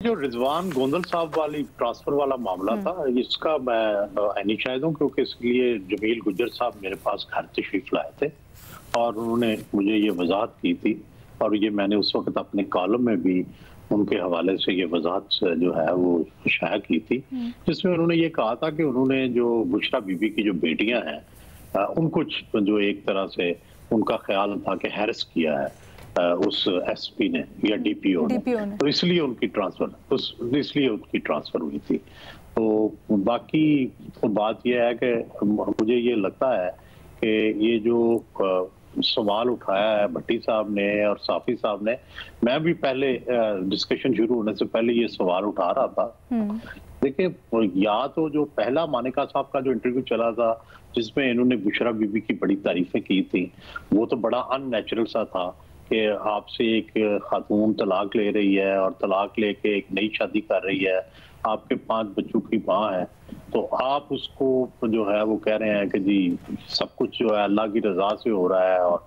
जो रिजवान गोंदल साहब वाली ट्रांसफर वाला मामला था, इसका मैं निशायद हूँ क्योंकि इसके लिए जमील गुज्जर साहब मेरे पास घर तशरीफ लाए थे और उन्होंने मुझे ये वजाहत की थी और ये मैंने उस वक्त अपने कॉलम में भी उनके हवाले से ये वजाहत जो है वो शाया की थी, जिसमें उन्होंने ये कहा था कि उन्होंने जो बुशरा बीबी की जो बेटियां हैं उनको जो एक तरह से उनका ख्याल था कि हैरस किया है उस एसपी ने या डीपीओ ने, तो इसलिए उनकी ट्रांसफर हुई थी। तो बाकी तो बात यह है कि मुझे ये लगता है कि ये जो सवाल उठाया है भट्टी साहब ने और साफी साहब ने, मैं भी पहले डिस्कशन शुरू होने से पहले ये सवाल उठा रहा था। देखिए, या तो जो पहला मानिका साहब का जो इंटरव्यू चला था जिसमें इन्होंने बुशरा बीबी की बड़ी तारीफें की थी, वो तो बड़ा अननेचुरल सा था कि आपसे एक खातून तलाक ले रही है और तलाक लेके एक नई शादी कर रही है, आपके 5 बच्चों की माँ है, तो आप उसको जो है वो कह रहे हैं कि जी सब कुछ जो है अल्लाह की रजा से हो रहा है और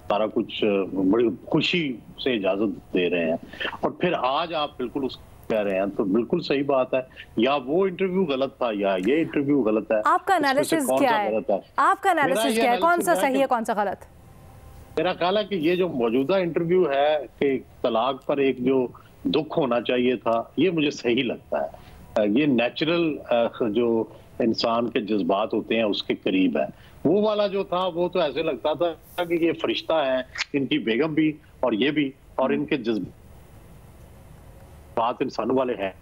सारा कुछ बड़ी खुशी से इजाजत दे रहे हैं, और फिर आज आप बिल्कुल उसको कह रहे हैं, तो बिल्कुल सही बात है। या वो इंटरव्यू गलत था या ये इंटरव्यू गलत है। आपका एनालिसिस क्या है? आपका एनालिसिस क्या है? कौन सा सही है, कौन सा गलत? मेरा ख्याल है कि ये जो मौजूदा इंटरव्यू है कि तलाक पर एक जो दुख होना चाहिए था, ये मुझे सही लगता है। ये नेचुरल जो इंसान के जज्बात होते हैं उसके करीब है। वो वाला जो था वो तो ऐसे लगता था कि ये फरिश्ता है, इनकी बेगम भी और ये भी, और इनके जज्बात इंसानों वाले हैं,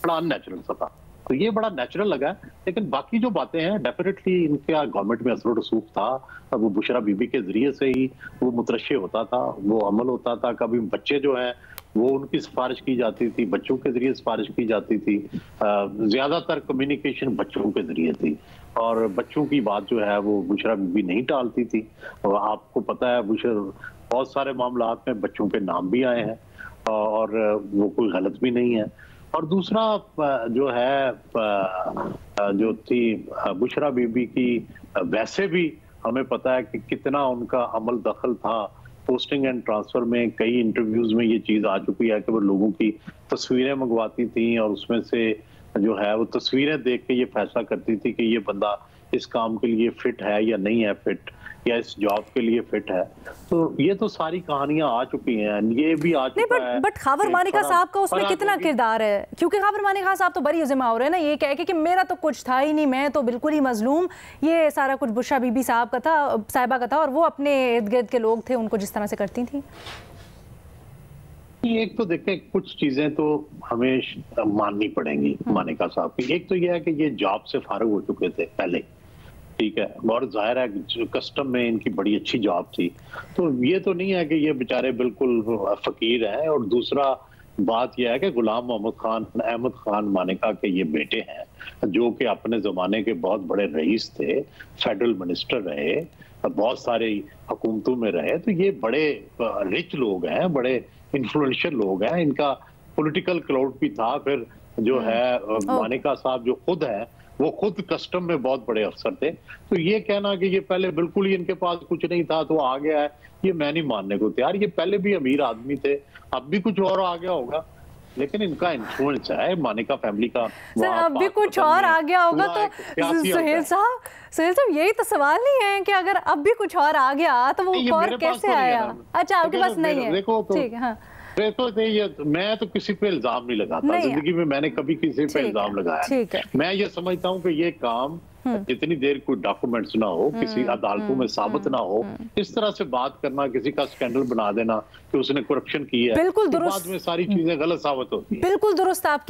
बड़ा अननेचुरल सा था। तो ये बड़ा नेचुरल लगा, लेकिन बाकी जो बातें हैं डेफिनेटली इनका गवर्नमेंट में असर रसूख था। वो बुशरा बीबी के जरिए से ही वो मुतरशे होता था, वो अमल होता था। कभी बच्चे जो हैं वो उनकी सिफारिश की जाती थी, बच्चों के जरिए सिफारिश की जाती थी। ज्यादातर कम्युनिकेशन बच्चों के जरिए थी और बच्चों की बात जो है वो बुशरा बीबी नहीं टालती थी। और आपको पता है बहुत सारे मामलात में बच्चों के नाम भी आए हैं और वो कोई गलत भी नहीं है। और दूसरा जो है जो थी बुशरा बीबी की, वैसे भी हमें पता है कि कितना उनका अमल दखल था पोस्टिंग एंड ट्रांसफर में। कई इंटरव्यूज में ये चीज आ चुकी है कि वो लोगों की तस्वीरें मंगवाती थी और उसमें से जो है वो तस्वीरें देख के ये फैसला करती थी कि ये बंदा इस काम के लिए फिट है या नहीं है फिट, या इस जॉब के लिए फिट है। तो ये तो सारी कहानियां आ चुकी हैं, ये भी आ चुका है। बट खबर मानिका साहब का उसमें कितना किरदार है? क्योंकि खबर मानिका साहब तो बड़ी जिम्मा हो रहे हैं ना, ये कह के कि मेरा तो कुछ था ही नहीं, मैं तो बिल्कुल ही मजलूम, ये सारा कुछ बुशरा बीबी साहबा का था और वो अपने इर्द गिर्द के लोग थे उनको जिस तरह से करती थी। एक तो देखें, कुछ चीजें तो हमें माननी पड़ेंगी मानिका साहब की। एक तो यह है कि ये जॉब से फारिग हो चुके थे पहले, ठीक है, और जाहिर है कस्टम में इनकी बड़ी अच्छी जॉब थी, तो ये तो नहीं है कि ये बेचारे बिल्कुल फकीर हैं। और दूसरा बात यह है कि गुलाम मोहम्मद खान अहमद खान मानिका के ये बेटे हैं जो कि अपने जमाने के बहुत बड़े रईस थे, फेडरल मिनिस्टर रहे, बहुत सारे हुकूमतों में रहे, तो ये बड़े रिच लोग हैं, बड़े इन्फ्लुएंशियल लोग हैं, इनका पॉलिटिकल क्लाउड भी था। फिर जो है मानिका साहब जो खुद है वो खुद कस्टम में बहुत बड़े अफसर थे, तो ये कहना कि ये पहले बिल्कुल ही इनके पास कुछ नहीं था तो आ गया है, ये मैं नहीं मानने को तैयार। ये पहले भी अमीर आदमी थे, अब भी कुछ और आ गया होगा, लेकिन इनका इन्फ्लुएंस है मानिका फैमिली का। सर अब भी कुछ और आ गया होगा तो सुहेल साहब यही तो सवाल नहीं है कि अगर अब भी कुछ और आ गया तो वो और कैसे आया? अच्छा, आपके पास नहीं है, ठीक है। हाँ, मैं तो किसी पे इल्जाम नहीं लगाता, जिंदगी में मैंने कभी किसी पे इल्जाम लगाया। मैं ये समझता हूँ कि ये काम जितनी देर कोई डॉक्यूमेंट्स ना हो, किसी अदालतों में साबित ना हो, इस तरह से बात करना, किसी का स्कैंडल बना देना कि उसने करप्शन की है, बिल्कुल दुरुस्त, बाद में सारी चीजें गलत साबित होती है। बिल्कुल दुरुस्त आप